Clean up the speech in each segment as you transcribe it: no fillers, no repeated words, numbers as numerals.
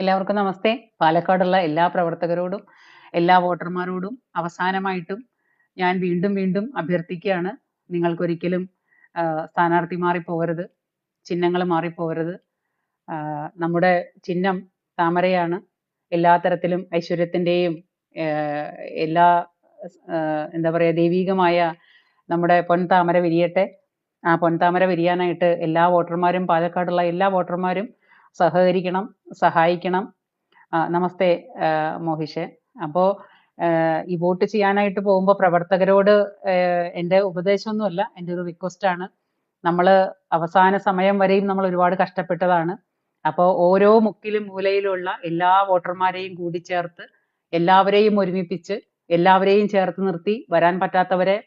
എല്ലാവർക്കും നമസ്തേ. പാലക്കാടുള്ള എല്ലാ പ്രവർത്തകരോടും എല്ലാ വോട്ടർമാരോടും അവസാനമായിട്ടും ഞാൻ വീണ്ടും വീണ്ടും അഭ്യർത്ഥിക്കുകയാണ്. നിങ്ങൾക്കൊരിക്കലും സ്ഥാനാർത്ഥി മാറിപ്പോകരുത്, ചിഹ്നങ്ങൾ മാറിപ്പോകരുത്. നമ്മുടെ ചിഹ്നം താമരയാണ്. എല്ലാ തരത്തിലും ഐശ്വര്യത്തിന്റെയും എല്ലാ എന്താ പറയാ ദൈവീകമായ നമ്മുടെ പൊൻതാമര വിരിയട്ടെ. ആ പൊൻതാമര വിരിയാനായിട്ട് എല്ലാ വോട്ടർമാരും, പാലക്കാടുള്ള എല്ലാ വോട്ടർമാരും സഹകരിക്കണം, സഹായിക്കണം. നമസ്തേ മോഹിഷേ. അപ്പോ ഈ വോട്ട് ചെയ്യാനായിട്ട് പോകുമ്പോൾ പ്രവർത്തകരോട് എൻ്റെ ഉപദേശമൊന്നുമല്ല, എൻ്റെ ഒരു റിക്വസ്റ്റ് ആണ്. നമ്മൾ അവസാന സമയം വരെയും നമ്മൾ ഒരുപാട് കഷ്ടപ്പെട്ടതാണ്. അപ്പോൾ ഓരോ മുക്കിലും മൂലയിലുള്ള എല്ലാ വോട്ടർമാരെയും കൂടി ചേർത്ത് എല്ലാവരെയും ഒരുമിപ്പിച്ച് എല്ലാവരെയും ചേർത്ത് നിർത്തി വരാൻ പറ്റാത്തവരെ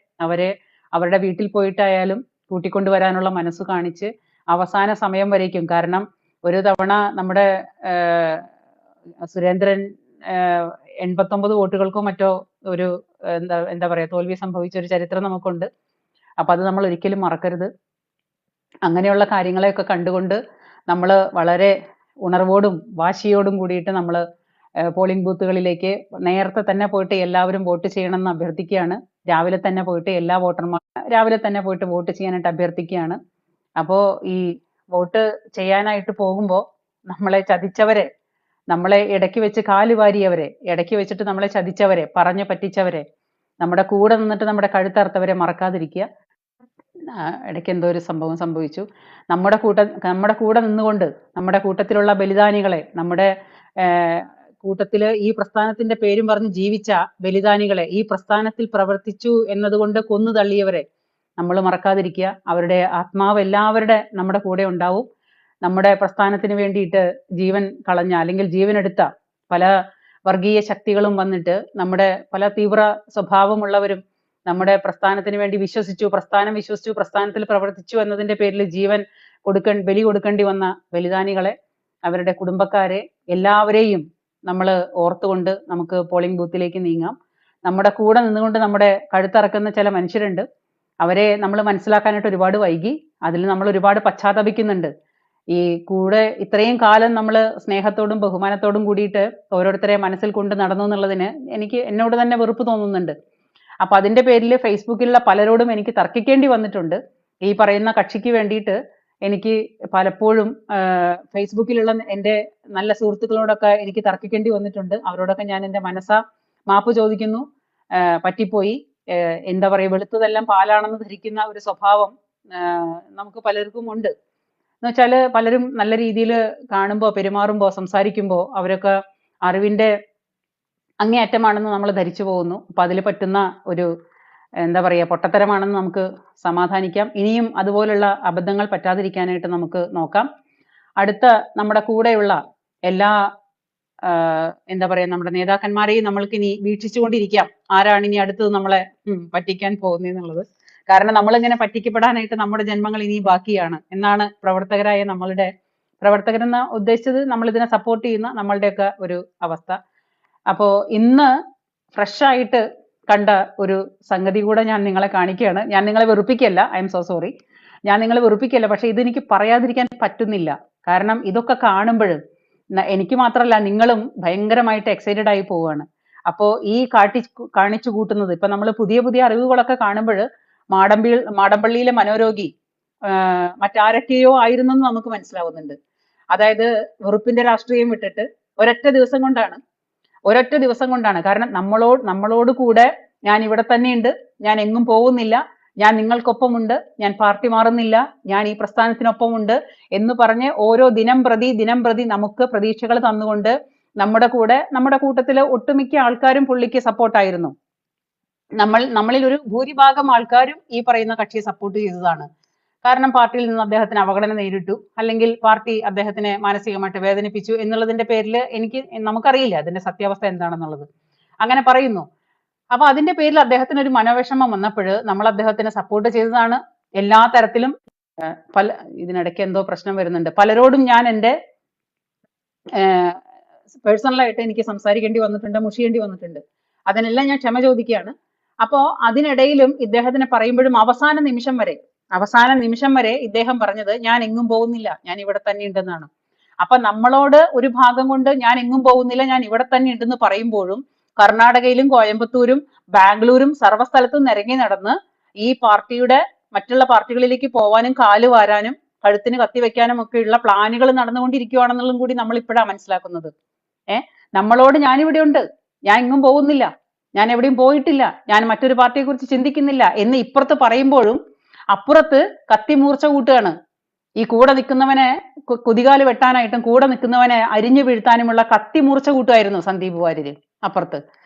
അവരുടെ വീട്ടിൽ പോയിട്ടായാലും കൂട്ടിക്കൊണ്ടുവരാനുള്ള മനസ്സ് കാണിച്ച് അവസാന സമയം വരേക്കും. കാരണം ഒരു തവണ നമ്മുടെ സുരേന്ദ്രൻ 89 വോട്ടുകൾക്കോ മറ്റോ ഒരു എന്താ പറയാ തോൽവി സംഭവിച്ച ഒരു ചരിത്രം നമുക്കുണ്ട്. അപ്പൊ അത് നമ്മൾ ഒരിക്കലും മറക്കരുത്. അങ്ങനെയുള്ള കാര്യങ്ങളെയൊക്കെ കണ്ടുകൊണ്ട് നമ്മൾ വളരെ ഉണർവോടും വാശിയോടും കൂടിയിട്ട് നമ്മൾ പോളിംഗ് ബൂത്തുകളിലേക്ക് നേരത്തെ തന്നെ പോയിട്ട് എല്ലാവരും വോട്ട് ചെയ്യണമെന്ന് അഭ്യർത്ഥിക്കുകയാണ്. രാവിലെ തന്നെ പോയിട്ട് എല്ലാ വോട്ടർമാരും രാവിലെ തന്നെ പോയിട്ട് വോട്ട് ചെയ്യാനായിട്ട് അഭ്യർത്ഥിക്കുകയാണ്. അപ്പോൾ ഈ വോട്ട് ചെയ്യാനായിട്ട് പോകുമ്പോൾ നമ്മളെ ചതിച്ചവരെ, നമ്മളെ ഇടയ്ക്ക് വെച്ച് കാല് വാരിയവരെ, ഇടയ്ക്ക് വെച്ചിട്ട് നമ്മളെ ചതിച്ചവരെ, പറഞ്ഞു പറ്റിച്ചവരെ, നമ്മുടെ കൂടെ നിന്നിട്ട് നമ്മുടെ കഴുത്തറുത്തവരെ മറക്കാതിരിക്കുക. ഇടയ്ക്ക് എന്തോ ഒരു സംഭവം സംഭവിച്ചു. നമ്മുടെ കൂടെ നിന്നുകൊണ്ട് നമ്മുടെ കൂട്ടത്തിലുള്ള ബലിദാനികളെ, നമ്മുടെ കൂട്ടത്തില് ഈ പ്രസ്ഥാനത്തിന്റെ പേരും പറഞ്ഞ് ജീവിച്ച ബലിദാനികളെ, ഈ പ്രസ്ഥാനത്തിൽ പ്രവർത്തിച്ചു എന്നതുകൊണ്ട് കൊന്നു തള്ളിയവരെ നമ്മൾ മറക്കാതിരിക്കുക. അവരുടെ ആത്മാവ് എല്ലാവരുടെ നമ്മുടെ കൂടെ ഉണ്ടാവും. നമ്മുടെ പ്രസ്ഥാനത്തിന് വേണ്ടിയിട്ട് ജീവൻ കളഞ്ഞ അല്ലെങ്കിൽ ജീവൻ എടുത്ത പല വർഗീയ ശക്തികളും വന്നിട്ട് നമ്മുടെ പല തീവ്ര സ്വഭാവമുള്ളവരും നമ്മുടെ പ്രസ്ഥാനത്തിന് വേണ്ടി വിശ്വസിച്ചു, പ്രസ്ഥാനത്തിൽ പ്രവർത്തിച്ചു എന്നതിന്റെ പേരിൽ ജീവൻ ബലി കൊടുക്കേണ്ടി വന്ന ബലിദാനികളെ, അവരുടെ കുടുംബക്കാരെ എല്ലാവരെയും നമ്മൾ ഓർത്തുകൊണ്ട് നമുക്ക് പോളിംഗ് ബൂത്തിലേക്ക് നീങ്ങാം. നമ്മുടെ കൂടെ നിന്നുകൊണ്ട് നമ്മുടെ കഴുത്തറക്കുന്ന ചില മനുഷ്യരുണ്ട്. അവരെ നമ്മൾ മനസ്സിലാക്കാനായിട്ട് ഒരുപാട് വൈകി. അതിൽ നമ്മൾ ഒരുപാട് പശ്ചാത്തപിക്കുന്നുണ്ട്. ഈ കൂടെ ഇത്രയും കാലം നമ്മൾ സ്നേഹത്തോടും ബഹുമാനത്തോടും കൂടിയിട്ട് ഓരോരുത്തരെ മനസ്സിൽ കൊണ്ട് നടന്നു എന്നുള്ളതിന് എന്നോട് തന്നെ വെറുപ്പ് തോന്നുന്നുണ്ട്. അപ്പൊ അതിന്റെ പേരിൽ ഫേസ്ബുക്കിലുള്ള പലരോടും എനിക്ക് തർക്കിക്കേണ്ടി വന്നിട്ടുണ്ട്. ഈ പറയുന്ന കക്ഷിക്ക് വേണ്ടിയിട്ട് എനിക്ക് പലപ്പോഴും ഫേസ്ബുക്കിലുള്ള എൻ്റെ നല്ല സുഹൃത്തുക്കളോടൊക്കെ എനിക്ക് തർക്കിക്കേണ്ടി വന്നിട്ടുണ്ട്. അവരോടൊക്കെ ഞാൻ എൻ്റെ മാപ്പ് ചോദിക്കുന്നു. പറ്റിപ്പോയി. എന്താ പറയുക, വെളുത്തതെല്ലാം പാലാണെന്ന് ധരിക്കുന്ന ഒരു സ്വഭാവം നമുക്ക് പലർക്കും ഉണ്ട്. എന്ന് വെച്ചാല് പലരും നല്ല രീതിയിൽ കാണുമ്പോൾ, പെരുമാറുമ്പോൾ, സംസാരിക്കുമ്പോൾ അവരൊക്കെ അറിവിന്റെ അങ്ങേയറ്റമാണെന്ന് നമ്മൾ ധരിച്ചു പോകുന്നു. അപ്പൊ അതിൽ പറ്റുന്ന ഒരു എന്താ പറയാ പൊട്ടത്തരമാണെന്ന് നമുക്ക് സമാധാനിക്കാം. ഇനിയും അതുപോലുള്ള അബദ്ധങ്ങൾ പറ്റാതിരിക്കാനായിട്ട് നമുക്ക് നോക്കാം. അടുത്ത നമ്മുടെ കൂടെയുള്ള എല്ലാ എന്താ പറയാ നമ്മുടെ നേതാക്കന്മാരെയും നമ്മൾക്ക് ഇനി വീക്ഷിച്ചുകൊണ്ടിരിക്കാം. ആരാണ് ഇനി അടുത്തത് നമ്മളെ പറ്റിക്കാൻ പോകുന്നതെന്നുള്ളത്. കാരണം നമ്മളിങ്ങനെ പറ്റിക്കപ്പെടാനായിട്ട് നമ്മുടെ ജന്മങ്ങൾ ഇനി ബാക്കിയാണ് എന്നാണ് പ്രവർത്തകരെന്ന് ഉദ്ദേശിച്ചത് നമ്മൾ ഇതിനെ സപ്പോർട്ട് ചെയ്യുന്ന നമ്മളുടെയൊക്കെ ഒരു അവസ്ഥ. അപ്പോ ഇന്ന് ഫ്രഷ് ആയിട്ട് കണ്ട ഒരു സംഗതി കൂടെ ഞാൻ നിങ്ങളെ കാണിക്കുകയാണ്. ഞാൻ നിങ്ങളെ വെറുപ്പിക്കല്ല, ഐ എം സോ സോറി. ഞാൻ നിങ്ങളെ വെറുപ്പിക്കല്ല, പക്ഷെ ഇതെനിക്ക് പറയാതിരിക്കാൻ പറ്റുന്നില്ല. കാരണം ഇതൊക്കെ കാണുമ്പോൾ എനിക്ക് മാത്രമല്ല നിങ്ങളും ഭയങ്കരമായിട്ട് എക്സൈറ്റഡ് ആയി പോവുകയാണ്. അപ്പോ ഈ കാണിച്ചു കൂട്ടുന്നത് ഇപ്പൊ നമ്മൾ പുതിയ പുതിയ അറിവുകളൊക്കെ കാണുമ്പോൾ മാടമ്പള്ളിയിലെ മനോരോഗി മറ്റാരൊക്കെയോ ആയിരുന്നെന്ന് നമുക്ക് മനസ്സിലാവുന്നുണ്ട്. അതായത് വെറുപ്പിന്റെ രാഷ്ട്രീയം വിട്ടിട്ട് ഒരൊറ്റ ദിവസം കൊണ്ടാണ്. കാരണം നമ്മളോട് കൂടെ ഞാൻ ഇവിടെ തന്നെയുണ്ട്, ഞാൻ എങ്ങും പോകുന്നില്ല, ഞാൻ നിങ്ങൾക്കൊപ്പമുണ്ട്, ഞാൻ പാർട്ടി മാറുന്നില്ല, ഞാൻ ഈ പ്രസ്ഥാനത്തിനൊപ്പമുണ്ട് എന്ന് പറഞ്ഞ് ഓരോ ദിനം പ്രതി നമുക്ക് പ്രതീക്ഷകൾ തന്നുകൊണ്ട് നമ്മുടെ കൂട്ടത്തിലെ ഒട്ടുമിക്ക ആൾക്കാരും പുള്ളിക്ക് സപ്പോർട്ടായിരുന്നു. നമ്മളിൽ ഒരു ഭൂരിഭാഗം ആൾക്കാരും ഈ പറയുന്ന കക്ഷിയെ സപ്പോർട്ട് ചെയ്തതാണ്. കാരണം പാർട്ടിയിൽ നിന്ന് അദ്ദേഹത്തിന് അവഗണന നേരിട്ടു, അല്ലെങ്കിൽ പാർട്ടി അദ്ദേഹത്തിനെ മാനസികമായിട്ട് വേദനിപ്പിച്ചു എന്നുള്ളതിന്റെ പേരിൽ നമുക്കറിയില്ല അതിന്റെ സത്യാവസ്ഥ എന്താണെന്നുള്ളത്. അങ്ങനെ പറയുന്നു. അപ്പൊ അതിന്റെ പേരിൽ അദ്ദേഹത്തിന് ഒരു മനോവിഷമം വന്നപ്പോൾ നമ്മൾ അദ്ദേഹത്തിനെ സപ്പോർട്ട് ചെയ്തതാണ് എല്ലാ തരത്തിലും. ഇതിനിടയ്ക്ക് എന്തോ പ്രശ്നം വരുന്നുണ്ട്. പലരോടും ഞാൻ എൻ്റെ പേഴ്സണലായിട്ട് എനിക്ക് സംസാരിക്കേണ്ടി വന്നിട്ടുണ്ട്, മുഷിയേണ്ടി വന്നിട്ടുണ്ട്. അതിനെല്ലാം ഞാൻ ക്ഷമ ചോദിക്കുകയാണ്. അപ്പോ അതിനിടയിലും ഇദ്ദേഹത്തിനെ പറയുമ്പോഴും അവസാന നിമിഷം വരെ ഇദ്ദേഹം പറഞ്ഞത് ഞാൻ എങ്ങും പോകുന്നില്ല, ഞാൻ ഇവിടെ തന്നെ ഉണ്ടെന്നാണ്. അപ്പൊ നമ്മളോട് ഒരു ഭാഗം കൊണ്ട് ഞാൻ എങ്ങും പോകുന്നില്ല, ഞാൻ ഇവിടെ തന്നെ ഉണ്ടെന്ന് പറയുമ്പോഴും കർണാടകയിലും കോയമ്പത്തൂരും ബാംഗ്ലൂരും സർവ്വസ്ഥലത്തും നിരങ്ങി നടന്ന് ഈ പാർട്ടിയുടെ മറ്റുള്ള പാർട്ടികളിലേക്ക് പോവാനും കാല് വാരാനും കഴുത്തിന് കത്തിവെക്കാനും ഒക്കെയുള്ള പ്ലാനുകൾ നടന്നുകൊണ്ടിരിക്കുകയാണെന്നുള്ളതും കൂടി നമ്മൾ ഇപ്പോഴാണ് മനസ്സിലാക്കുന്നത്. നമ്മളോട് ഞാനിവിടെ ഉണ്ട്, ഞാൻ എങ്ങും പോകുന്നില്ല, ഞാൻ എവിടെയും പോയിട്ടില്ല, ഞാൻ മറ്റൊരു പാർട്ടിയെ കുറിച്ച് ചിന്തിക്കുന്നില്ല എന്ന് ഇപ്പുറത്ത് പറയുമ്പോഴും അപ്പുറത്ത് കത്തിമൂർച്ച കൂട്ടുകയാണ്. ഈ കൂടെ നിൽക്കുന്നവനെ കുതികാല് വെട്ടാനായിട്ടും കൂടെ നിൽക്കുന്നവനെ അരിഞ്ഞു വീഴ്ത്താനുമുള്ള കത്തിമൂർച്ച കൂട്ടുമായിരുന്നു സന്ദീപ് വാര്യര് അപ്പുറത്ത്.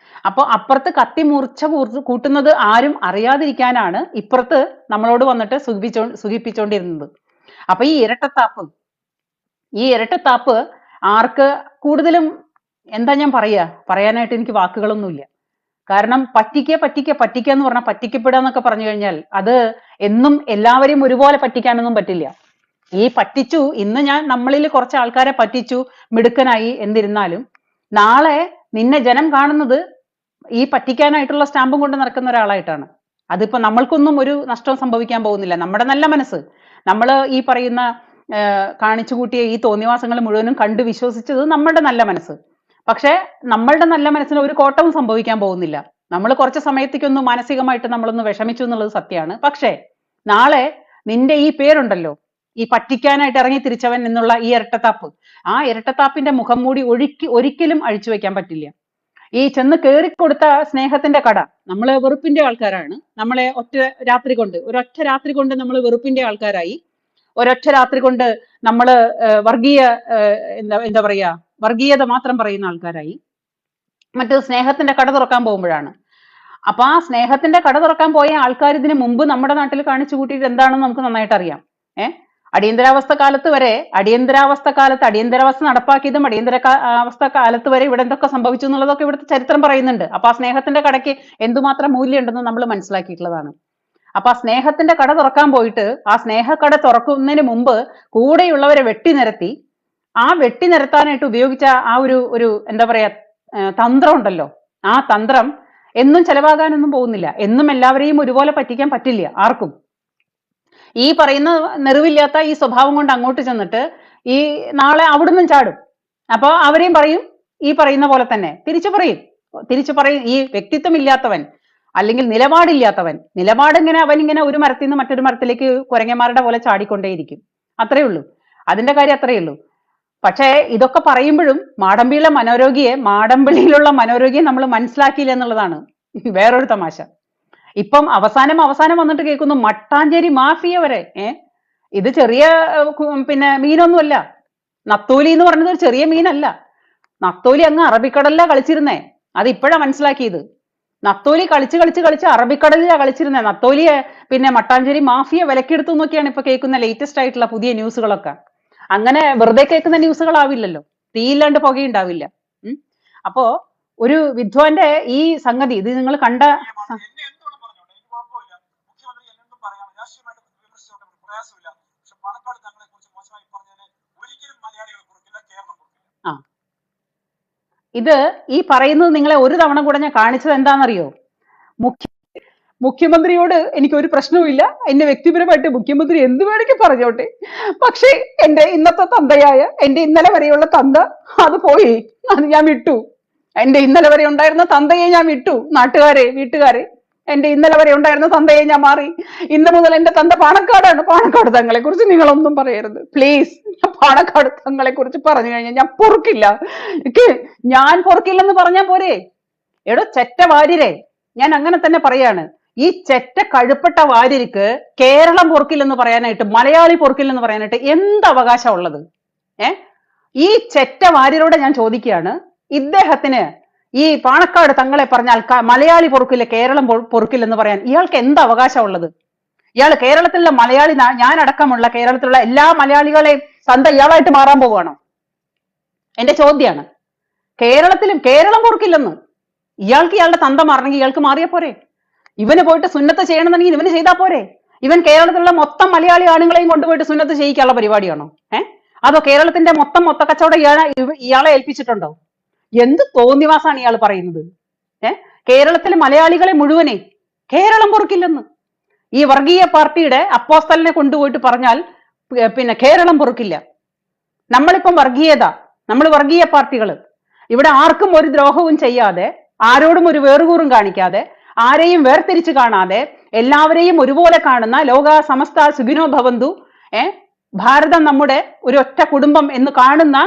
അപ്പൊ അപ്പുറത്ത് കത്തിമൂർച്ച കൂട്ടുന്നത് ആരും അറിയാതിരിക്കാനാണ് ഇപ്പുറത്ത് നമ്മളോട് വന്നിട്ട് സുഖിപ്പിച്ചോണ്ടിരുന്നത്. അപ്പൊ ഈ ഇരട്ടത്താപ്പ് ആർക്ക് കൂടുതലും എന്താ ഞാൻ പറയാനായിട്ട് എനിക്ക് വാക്കുകളൊന്നുമില്ല. കാരണം പറ്റിക്കുക എന്ന് പറഞ്ഞാൽ പറ്റിക്കപ്പെടുക എന്നൊക്കെ പറഞ്ഞു കഴിഞ്ഞാൽ അത് എന്നും എല്ലാവരെയും ഒരുപോലെ പറ്റിക്കാനൊന്നും പറ്റില്ല. ഈ പറ്റിച്ചു, ഇന്ന് ഞാൻ നമ്മളിൽ കുറച്ച് ആൾക്കാരെ പറ്റിച്ചു, മിടുക്കനായി എന്നിരുന്നാലും നാളെ നിന്നെ ജനം കാണുന്നത് ഈ പറ്റിക്കാനായിട്ടുള്ള സ്റ്റാമ്പും കൊണ്ട് നടക്കുന്ന ഒരാളായിട്ടാണ്. അതിപ്പോ നമ്മൾക്കൊന്നും ഒരു നഷ്ടം സംഭവിക്കാൻ പോകുന്നില്ല. നമ്മുടെ നല്ല മനസ്സ്, നമ്മൾ ഈ പറയുന്ന കാണിച്ചു കൂട്ടിയ ഈ തോന്നിവാസങ്ങൾ മുഴുവനും കണ്ടു വിശ്വസിച്ചത് നമ്മുടെ നല്ല മനസ്സ്. പക്ഷെ നമ്മളുടെ നല്ല മനസ്സിന് ഒരു കോട്ടവും സംഭവിക്കാൻ പോകുന്നില്ല. നമ്മൾ കുറച്ച് സമയത്തേക്കൊന്ന് മാനസികമായിട്ട് നമ്മളൊന്ന് വിഷമിച്ചു എന്നുള്ളത് സത്യമാണ്. പക്ഷേ നാളെ നിന്റെ ഈ പേരുണ്ടല്ലോ, ഈ പറ്റിക്കാനായിട്ട് ഇറങ്ങി തിരിച്ചവൻ എന്നുള്ള ഈ ഇരട്ടത്താപ്പ്, ആ ഇരട്ടത്താപ്പിന്റെ മുഖം മൂടി ഒരിക്കലും അഴിച്ചു വെക്കാൻ പറ്റില്ല. ഈ ചെന്ന് കേറിക്കൊടുത്ത സ്നേഹത്തിന്റെ കട, നമ്മള് വെറുപ്പിന്റെ ആൾക്കാരാണ്. നമ്മളെ ഒരൊറ്റ രാത്രി കൊണ്ട് നമ്മൾ വെറുപ്പിന്റെ ആൾക്കാരായി. ഒരൊറ്റ രാത്രി കൊണ്ട് നമ്മള് വർഗീയ എന്താ പറയാ വർഗീയത മാത്രം പറയുന്ന ആൾക്കാരായി. മറ്റു സ്നേഹത്തിന്റെ കട തുറക്കാൻ പോകുമ്പോഴാണ്. അപ്പൊ ആ സ്നേഹത്തിന്റെ കട തുറക്കാൻ പോയ ആൾക്കാർ ഇതിന് മുമ്പ് നമ്മുടെ നാട്ടിൽ കാണിച്ചു കൂട്ടിയിട്ട് എന്താണെന്ന് നമുക്ക് നന്നായിട്ട് അറിയാം. അടിയന്തരാവസ്ഥ കാലത്ത് അടിയന്തരാവസ്ഥ നടപ്പാക്കിയതും അവസ്ഥ കാലത്ത് വരെ ഇവിടെ എന്തൊക്കെ സംഭവിച്ചു എന്നുള്ളതൊക്കെ ഇവിടുത്തെ ചരിത്രം പറയുന്നുണ്ട്. അപ്പൊ ആ സ്നേഹത്തിന്റെ കടയ്ക്ക് എന്തുമാത്രം മൂല്യം ഉണ്ടെന്ന് നമ്മൾ മനസ്സിലാക്കിയിട്ടുള്ളതാണ്. അപ്പൊ ആ സ്നേഹത്തിന്റെ കട തുറക്കാൻ പോയിട്ട് ആ സ്നേഹക്കട തുറക്കുന്നതിന് മുമ്പ് കൂടെയുള്ളവരെ വെട്ടിനിരത്തി, ആ വെട്ടിനിരത്താനായിട്ട് ഉപയോഗിച്ച ആ ഒരു എന്താ പറയാ തന്ത്രം ഉണ്ടല്ലോ, ആ തന്ത്രം എന്നും ചെലവാകാനൊന്നും പോകുന്നില്ല. എന്നും എല്ലാവരെയും ഒരുപോലെ പറ്റിക്കാൻ പറ്റില്ല ആർക്കും. ഈ പറയുന്ന നെറിവില്ലാത്ത ഈ സ്വഭാവം കൊണ്ട് അങ്ങോട്ട് ചെന്നിട്ട് ഈ നാളെ അവിടുന്ന് ചാടും. അപ്പൊ അവരെയും പറയും ഈ പറയുന്ന പോലെ തന്നെ തിരിച്ചു പറയും. ഈ വ്യക്തിത്വം ഇല്ലാത്തവൻ അല്ലെങ്കിൽ നിലപാടില്ലാത്തവൻ, അവനിങ്ങനെ ഒരു മരത്തിൽ നിന്ന് മറ്റൊരു മരത്തിലേക്ക് കുരങ്ങന്മാരുടെ പോലെ ചാടിക്കൊണ്ടേയിരിക്കും. അത്രയേ ഉള്ളൂ, അതിന്റെ കാര്യം അത്രയേ ഉള്ളൂ. പക്ഷേ ഇതൊക്കെ പറയുമ്പോഴും മാടമ്പിള്ളിയിലുള്ള മനോരോഗിയെ നമ്മൾ മനസ്സിലാക്കിയില്ല എന്നുള്ളതാണ് വേറൊരു തമാശ. ഇപ്പം അവസാനം വന്നിട്ട് കേൾക്കുന്നു മട്ടാഞ്ചേരി മാഫിയ വരെ. ഇത് ചെറിയ പിന്നെ മീനൊന്നുമല്ല. നത്തോലി എന്ന് പറയുന്നത് ഒരു ചെറിയ മീനല്ല. നത്തോലി അങ്ങ് അറബിക്കടലിലാ കളിച്ചിരുന്നേ. അത് ഇപ്പോഴാ മനസ്സിലാക്കിയത്. നത്തോലി കളിച്ച് അറബിക്കടലിലാ കളിച്ചിരുന്നേ. നത്തോലിയെ പിന്നെ മട്ടാഞ്ചേരി മാഫിയ വിലക്കെടുത്തു എന്നൊക്കെയാണ് ഇപ്പൊ കേൾക്കുന്ന ലേറ്റസ്റ്റ് ആയിട്ടുള്ള പുതിയ ന്യൂസുകളൊക്കെ. അങ്ങനെ വെറുതെ കേൾക്കുന്ന ന്യൂസുകളാവില്ലല്ലോ, തീയില്ലാണ്ട് പുകയുണ്ടാവില്ല. അപ്പോ ഒരു വിദ്വാന്റെ ഈ സംഗതി ഇത് നിങ്ങൾ കണ്ട ഇത് ഈ പറയുന്നത് നിങ്ങളെ ഒരു തവണ കൂടെ ഞാൻ കാണിച്ചത് എന്താണെന്നറിയോ? മുഖ്യമന്ത്രിയോട് എനിക്ക് ഒരു പ്രശ്നവുമില്ല, എന്നെ വ്യക്തിപരമായിട്ട് മുഖ്യമന്ത്രി എന്ത് വേണമെങ്കിൽ പറഞ്ഞോട്ടെ, പക്ഷേ എന്റെ ഇന്നത്തെ തന്തയായ എന്റെ ഇന്നലെ വരെയുള്ള തന്ത അത് പോയി, അത് ഞാൻ വിട്ടു. എന്റെ ഇന്നലെ വരെ ഉണ്ടായിരുന്ന തന്തയെ ഞാൻ വിട്ടു. വീട്ടുകാരെ എന്റെ ഇന്നലെ വരെ ഉണ്ടായിരുന്ന തന്തയെ ഞാൻ മാറി. ഇന്ന് മുതൽ എന്റെ തന്ത പാണക്കാടാണ്. പാണക്കാട് തങ്ങളെ കുറിച്ച് നിങ്ങളൊന്നും പറയരുത് പ്ലീസ്. പാണക്കാട് തങ്ങളെ കുറിച്ച് പറഞ്ഞു കഴിഞ്ഞാൽ ഞാൻ പൊറുക്കില്ല. ഞാൻ പൊറുക്കില്ലെന്ന് പറഞ്ഞാൽ പോരെ? എടോ ചെറ്റ വാര്യരെ, ഞാൻ അങ്ങനെ തന്നെ പറയാണ്. ഈ ചെറ്റ കഴുപ്പെട്ട വാര്യർക്ക് കേരളം പൊറുക്കില്ലെന്ന് പറയാനായിട്ട്, മലയാളി പൊറുക്കില്ലെന്ന് പറയാനായിട്ട് എന്ത് അവകാശം ഉള്ളത്? ഈ ചെറ്റ വാര്യരോട് ഞാൻ ചോദിക്കുകയാണ്, ഇദ്ദേഹത്തിന് ഈ പാണക്കാട് തങ്ങളെ പറഞ്ഞാൽ മലയാളി പൊറുക്കില്ല, കേരളം പൊറുക്കില്ലെന്ന് പറയാൻ ഇയാൾക്ക് എന്ത് അവകാശം ഉള്ളത്? ഇയാൾ കേരളത്തിലുള്ള മലയാളി, ഞാൻ അടക്കമുള്ള കേരളത്തിലുള്ള എല്ലാ മലയാളികളെയും തന്ത ഇയാളായിട്ട് മാറാൻ പോവുകയാണോ? എന്റെ ചോദ്യമാണ്. കേരളം പൊറുക്കില്ലെന്ന് ഇയാൾക്ക് ഇയാളുടെ തന്ത മാറണമെങ്കിൽ ഇയാൾക്ക് മാറിയാ പോരെ? ഇവന് പോയിട്ട് സുന്നത്ത് ചെയ്യണമെന്നുണ്ടെങ്കിൽ ഇവന് ചെയ്താൽ പോരെ? ഇവൻ കേരളത്തിലുള്ള മൊത്തം മലയാളി ആണുങ്ങളെയും കൊണ്ടുപോയിട്ട് സുന്നത്ത് ചെയ്യിക്കാനുള്ള പരിപാടിയാണോ? അതോ കേരളത്തിന്റെ മൊത്തം കച്ചവടം ഇയാളെ ഏൽപ്പിച്ചിട്ടുണ്ടോ? എന്ത് തോന്നിവാസാണ് ഇയാൾ പറയുന്നത്? കേരളത്തിലെ മലയാളികളെ മുഴുവനെ കേരളം പൊറുക്കില്ലെന്ന് ഈ വർഗീയ പാർട്ടിയുടെ അപ്പോസ്തലനെ കൊണ്ടുപോയിട്ട് പറഞ്ഞാൽ പിന്നെ കേരളം പൊറുക്കില്ല. നമ്മളിപ്പം നമ്മൾ വർഗീയ പാർട്ടികൾ ഇവിടെ ആർക്കും ഒരു ദ്രോഹവും ചെയ്യാതെ, ആരോടും ഒരു വേറുകൂറും കാണിക്കാതെ, ആരെയും വേർതിരിച്ച് കാണാതെ എല്ലാവരെയും ഒരുപോലെ കാണുന്ന ലോക സമസ്ത സുഖിനോ ഭവന്തു, ഭാരതം നമ്മുടെ ഒരു ഒറ്റ കുടുംബം എന്ന് കാണുന്ന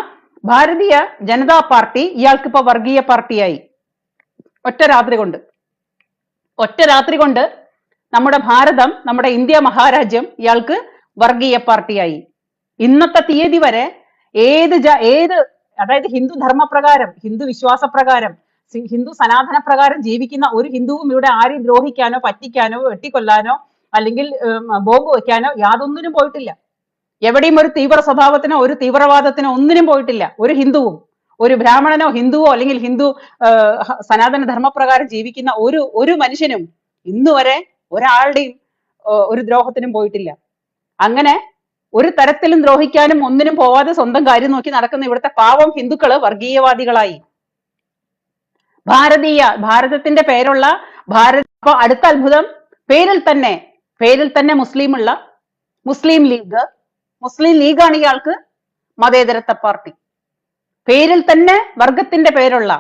ഭാരതീയ ജനതാ പാർട്ടി ഇയാൾക്കിപ്പോ വർഗീയ പാർട്ടിയായി. ഒറ്റ രാത്രി കൊണ്ട് നമ്മുടെ ഭാരതം, നമ്മുടെ ഇന്ത്യ മഹാരാജ്യം ഇയാൾക്ക് വർഗീയ പാർട്ടിയായി. ഇന്നത്തെ തീയതി വരെ അതായത് ഹിന്ദു ധർമ്മപ്രകാരം, ഹിന്ദു വിശ്വാസപ്രകാരം, ഹിന്ദു സനാതന പ്രകാരം ജീവിക്കുന്ന ഒരു ഹിന്ദുവും ഇവിടെ ആരെയും ദ്രോഹിക്കാനോ പറ്റിക്കാനോ വെട്ടിക്കൊല്ലാനോ അല്ലെങ്കിൽ ബോംബ് വയ്ക്കാനോ യാതൊന്നിനും പോയിട്ടില്ല. എവിടെയും ഒരു തീവ്ര സ്വഭാവത്തിനോ ഒരു തീവ്രവാദത്തിനോ ഒന്നിനും പോയിട്ടില്ല. ഒരു ഹിന്ദുവും, ഒരു ബ്രാഹ്മണനോ ഹിന്ദുവോ അല്ലെങ്കിൽ ഹിന്ദു സനാതന ധർമ്മപ്രകാരം ജീവിക്കുന്ന ഒരു മനുഷ്യനും ഇന്നുവരെ ഒരാളുടെയും ഒരു ദ്രോഹത്തിനും പോയിട്ടില്ല. അങ്ങനെ ഒരു തരത്തിലും ദ്രോഹിക്കാനും ഒന്നിനും പോവാതെ സ്വന്തം കാര്യം നോക്കി നടക്കുന്ന ഇവിടുത്തെ പാവം ഹിന്ദുക്കള് വർഗീയവാദികളായി. ഭാരതത്തിന്റെ പേരുള്ള അപ്പൊ അടുത്ത അത്ഭുതം, പേരിൽ തന്നെ മുസ്ലിം ലീഗാണ് ഇയാൾക്ക് മതേതരത്വ പാർട്ടി. പേരിൽ തന്നെ വർഗത്തിന്റെ പേരുള്ള,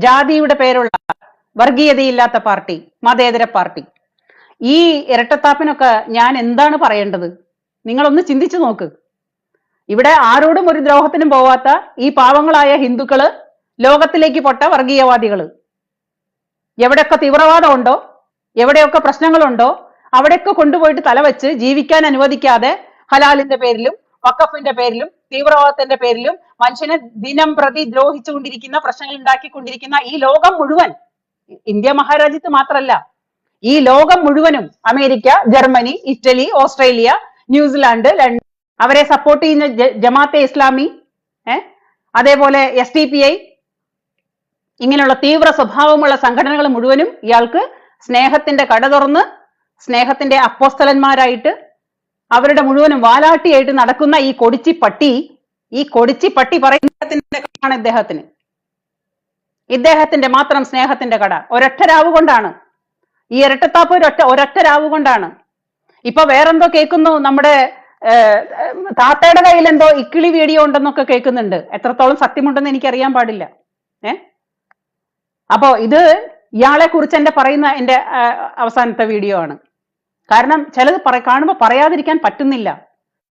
ജാതിയുടെ പേരുള്ള, വർഗീയതയില്ലാത്ത പാർട്ടി, മതേതര പാർട്ടി. ഈ ഇരട്ടത്താപ്പിനൊക്കെ ഞാൻ എന്താണ് പറയേണ്ടത്? നിങ്ങളൊന്ന് ചിന്തിച്ചു നോക്ക്. ഇവിടെ ആരോടും ഒരു ദ്രോഹത്തിനും പോവാത്ത ഈ പാവങ്ങളായ ഹിന്ദുക്കള് ലോകത്തിലേക്ക് പൊട്ട വർഗീയവാദികള്. എവിടെയൊക്കെ തീവ്രവാദം ഉണ്ടോ, എവിടെയൊക്കെ പ്രശ്നങ്ങളുണ്ടോ അവിടെയൊക്കെ കൊണ്ടുപോയിട്ട് തലവെച്ച് ജീവിക്കാൻ അനുവദിക്കാതെ ഹലാലിന്റെ പേരിലും വഖഫിന്റെ പേരിലും തീവ്രവാദത്തിന്റെ പേരിലും മനുഷ്യനെ ദിനം പ്രതി ദ്രോഹിച്ചുകൊണ്ടിരിക്കുന്ന, പ്രശ്നങ്ങൾ ഉണ്ടാക്കിക്കൊണ്ടിരിക്കുന്ന ഈ ലോകം മുഴുവൻ, ഇന്ത്യ മഹാരാജ്യത്ത് മാത്രമല്ല ഈ ലോകം മുഴുവനും, America, Germany, Italy, Australia, New Zealand, London, അവരെ സപ്പോർട്ട് ചെയ്യുന്ന ജമാഅത്തെ ഇസ്ലാമി, അതേപോലെ SDPI, ഇങ്ങനെയുള്ള തീവ്ര സ്വഭാവമുള്ള സംഘടനകൾ മുഴുവനും ഇയാൾക്ക് സ്നേഹത്തിന്റെ കട തുറന്ന് സ്നേഹത്തിന്റെ അപ്പോസ്തലന്മാരായിട്ട് അവരുടെ മുഴുവനും വാലാട്ടിയായിട്ട് നടക്കുന്ന ഈ കൊടിച്ചിപ്പട്ടി പറയുന്നതിന്റെ ഇദ്ദേഹത്തിന്റെ മാത്രം സ്നേഹത്തിന്റെ കട ഒരൊറ്റ രാവ് കൊണ്ടാണ്. ഈ ഇരട്ടത്താപ്പ് ഒരൊറ്റ രാവ് കൊണ്ടാണ്. ഇപ്പൊ വേറെന്തോ കേൾക്കുന്നു, നമ്മുടെ താത്തയുടെ കയ്യിൽ എന്തോ ഇക്കിളി വീഡിയോ ഉണ്ടെന്നൊക്കെ കേൾക്കുന്നുണ്ട്. എത്രത്തോളം സത്യമുണ്ടെന്ന് എനിക്കറിയാൻ പാടില്ല. അപ്പോ ഇത് ഇയാളെ കുറിച്ച് എന്റെ അവസാനത്തെ വീഡിയോ ആണ്. കാരണം ചിലത് കാണുമ്പോൾ പറയാതിരിക്കാൻ പറ്റുന്നില്ല.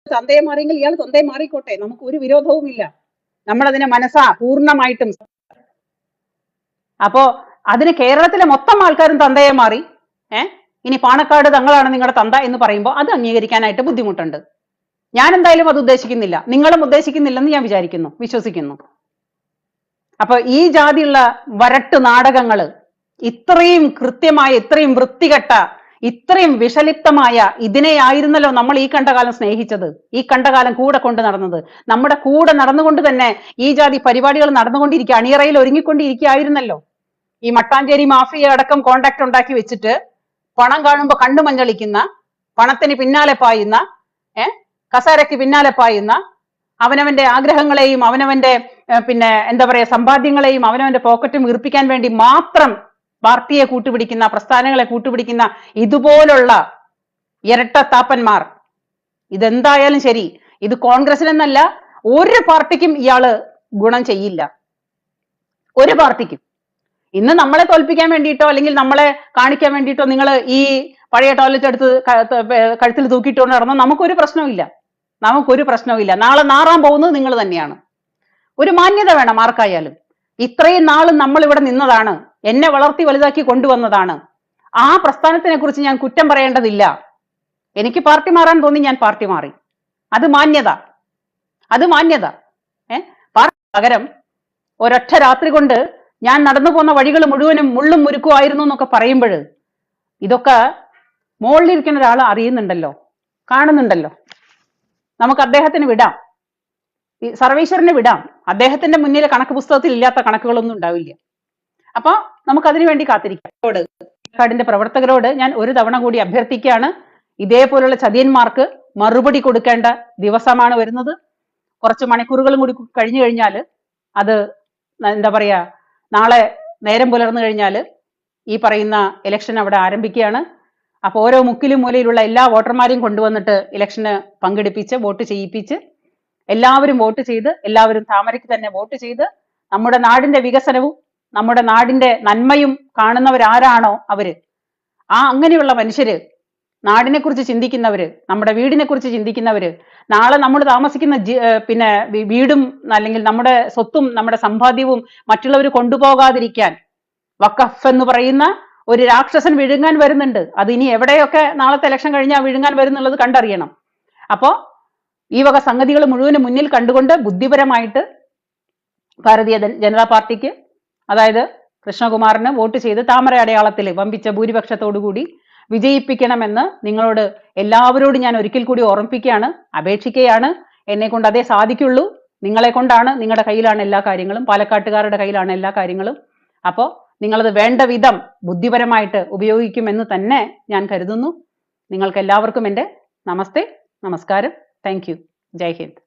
തന്തയെ മാറിയെങ്കിൽ ഇയാൾ തന്തയെ മാറിക്കോട്ടെ, നമുക്ക് ഒരു വിരോധവുമില്ല. നമ്മളതിനെ പൂർണ്ണമായിട്ടും. അപ്പോ അതിന് കേരളത്തിലെ മൊത്തം ആൾക്കാരും തന്തയെ മാറി, ഇനി പാണക്കാട് തങ്ങളാണ് നിങ്ങളുടെ തന്ത എന്ന് പറയുമ്പോൾ അത് അംഗീകരിക്കാനായിട്ട് ബുദ്ധിമുട്ടുണ്ട്. ഞാൻ എന്തായാലും അത് ഉദ്ദേശിക്കുന്നില്ല, നിങ്ങളും ഉദ്ദേശിക്കുന്നില്ലെന്ന് ഞാൻ വിശ്വസിക്കുന്നു. അപ്പൊ ഈ ജാതിയുള്ള വരട്ട് നാടകങ്ങള് ഇത്രയും കൃത്യമായ, ഇത്രയും വൃത്തികെട്ട, ഇത്രയും വിഷലിപ്തമായ ഇതിനെയായിരുന്നല്ലോ നമ്മൾ ഈ കണ്ടകാലം സ്നേഹിച്ചത്, ഈ കണ്ടകാലം കൂടെ കൊണ്ട് നടന്നത്. നമ്മുടെ കൂടെ നടന്നുകൊണ്ട് തന്നെ ഈ ജാതി പരിപാടികൾ നടന്നുകൊണ്ടിരിക്കുക, അണിയറയിൽ ഒരുങ്ങിക്കൊണ്ടിരിക്കുകയായിരുന്നല്ലോ. ഈ മട്ടാഞ്ചേരി മാഫിയ അടക്കം കോണ്ടാക്ട് ഉണ്ടാക്കി വെച്ചിട്ട് പണം കാണുമ്പോൾ കണ്ണു മഞ്ഞളിക്കുന്ന, പണത്തിന് പിന്നാലെ പായുന്ന, കസാരയ്ക്ക് പിന്നാലെ പായുന്ന, അവനവന്റെ ആഗ്രഹങ്ങളെയും അവനവന്റെ സമ്പാദ്യങ്ങളെയും അവനവന്റെ പോക്കറ്റും വീർപ്പിക്കാൻ വേണ്ടി മാത്രം പാർട്ടിയെ കൂട്ടുപിടിക്കുന്ന, പ്രസ്ഥാനങ്ങളെ കൂട്ടുപിടിക്കുന്ന ഇതുപോലുള്ള ഇരട്ടത്താപ്പന്മാർ, ഇതെന്തായാലും ശരി, ഇത് കോൺഗ്രസിനെന്നല്ല ഒരു പാർട്ടിക്കും ഇയാള് ഗുണം ചെയ്യില്ല. ഒരു പാർട്ടിക്കും. ഇന്ന് നമ്മളെ തോൽപ്പിക്കാൻ വേണ്ടിയിട്ടോ അല്ലെങ്കിൽ നമ്മളെ കാണിക്കാൻ വേണ്ടിയിട്ടോ നിങ്ങൾ ഈ പഴയ ടോയ്ലറ്റ് എടുത്ത് കഴുത്തിൽ തൂക്കിയിട്ടോണ്ട് നടന്നോ നമുക്കൊരു പ്രശ്നവുമില്ല. നാളെ നാറാൻ പോകുന്നത് നിങ്ങൾ തന്നെയാണ്. ഒരു മാന്യത വേണം ആർക്കായാലും. ഇത്രയും നാളും നമ്മൾ ഇവിടെ നിന്നതാണ്, എന്നെ വളർത്തി വലുതാക്കി കൊണ്ടുവന്നതാണ്. ആ പ്രസ്ഥാനത്തിനെ കുറിച്ച് ഞാൻ കുറ്റം പറയേണ്ടതില്ല. എനിക്ക് പാർട്ടി മാറാൻ തോന്നി, ഞാൻ പാർട്ടി മാറി. അത് മാന്യത. പകരം ഒരൊറ്റ രാത്രി കൊണ്ട് ഞാൻ നടന്നു പോന്ന വഴികൾ മുഴുവനും മുള്ളും മുരുക്കുമായിരുന്നു എന്നൊക്കെ പറയുമ്പോൾ ഇതൊക്കെ മുകളിലിരിക്കുന്ന ഒരാൾ അറിയുന്നുണ്ടല്ലോ, കാണുന്നുണ്ടല്ലോ. നമുക്ക് അദ്ദേഹത്തിന് വിടാം, ഈ സർവേശ്വരനെ വിടാം. അദ്ദേഹത്തിന്റെ മുന്നിലെ കണക്ക് പുസ്തകത്തിൽ ഇല്ലാത്ത കണക്കുകളൊന്നും ഉണ്ടാവില്ല. അപ്പൊ നമുക്ക് അതിനു വേണ്ടി കാത്തിരിക്കാം. കാർഡിന്റെ പ്രവർത്തകരോട് ഞാൻ ഒരു തവണ കൂടി അഭ്യർത്ഥിക്കുകയാണ്, ഇതേപോലുള്ള ചതിയന്മാർക്ക് മറുപടി കൊടുക്കേണ്ട ദിവസമാണ് വരുന്നത്. കുറച്ച് മണിക്കൂറുകളും കൂടി കഴിഞ്ഞു കഴിഞ്ഞാൽ അത് നാളെ നേരം പുലർന്നു കഴിഞ്ഞാൽ ഈ പറയുന്ന ഇലക്ഷൻ അവിടെ ആരംഭിക്കുകയാണ്. അപ്പൊ ഓരോ മുക്കിലും മൂലയിലുള്ള എല്ലാ വോട്ടർമാരെയും കൊണ്ടുവന്നിട്ട് ഇലക്ഷന് പങ്കെടുപ്പിച്ച് വോട്ട് ചെയ്യിപ്പിച്ച് എല്ലാവരും വോട്ട് ചെയ്ത്, എല്ലാവരും താമരയ്ക്ക് തന്നെ വോട്ട് ചെയ്ത് നമ്മുടെ നാടിന്റെ വികസനവും നമ്മുടെ നാടിന്റെ നന്മയും കാണുന്നവരാരാണോ അവര്, അങ്ങനെയുള്ള മനുഷ്യര്, നാടിനെ കുറിച്ച് ചിന്തിക്കുന്നവര്, നമ്മുടെ വീടിനെ കുറിച്ച് ചിന്തിക്കുന്നവര്, നാളെ നമ്മൾ താമസിക്കുന്ന പിന്നെ വീടും അല്ലെങ്കിൽ നമ്മുടെ സ്വത്തും നമ്മുടെ സമ്പാദ്യവും മറ്റുള്ളവർ കൊണ്ടുപോകാതിരിക്കാൻ വഖഫ് എന്ന് പറയുന്ന ഒരു രാക്ഷസൻ വിഴുങ്ങാൻ വരുന്നുണ്ട്. അത് ഇനി എവിടെയൊക്കെ നാളത്തെ ഇലക്ഷൻ കഴിഞ്ഞാൽ വിഴുങ്ങാൻ വരുന്നുള്ളത് കണ്ടറിയണം. അപ്പോ ഈ വക സംഗതികൾ മുഴുവനും മുന്നിൽ കണ്ടുകൊണ്ട് ബുദ്ധിപരമായിട്ട് ഭാരതീയ ജനതാ പാർട്ടിക്ക്, അതായത് കൃഷ്ണകുമാറിന് വോട്ട് ചെയ്ത് താമര അടയാളത്തിൽ വമ്പിച്ച ഭൂരിപക്ഷത്തോടുകൂടി വിജയിപ്പിക്കണമെന്ന് നിങ്ങളോട് എല്ലാവരോടും ഞാൻ ഒരിക്കൽ കൂടി ഓർമ്മിപ്പിക്കുകയാണ്, അപേക്ഷിക്കുകയാണ്. എന്നെ കൊണ്ട് അതേ സാധിക്കുള്ളൂ. നിങ്ങളെ കൊണ്ടാണ്, നിങ്ങളുടെ കയ്യിലാണ് എല്ലാ കാര്യങ്ങളും, പാലക്കാട്ടുകാരുടെ കയ്യിലാണ് എല്ലാ കാര്യങ്ങളും. അപ്പോൾ നിങ്ങളത് വേണ്ട വിധം ബുദ്ധിപരമായിട്ട് ഉപയോഗിക്കുമെന്ന് തന്നെ ഞാൻ കരുതുന്നു. നിങ്ങൾക്ക് എല്ലാവർക്കും എൻ്റെ നമസ്തേ, നമസ്കാരം. Thank you. ജയ് ഹിന്ദ്.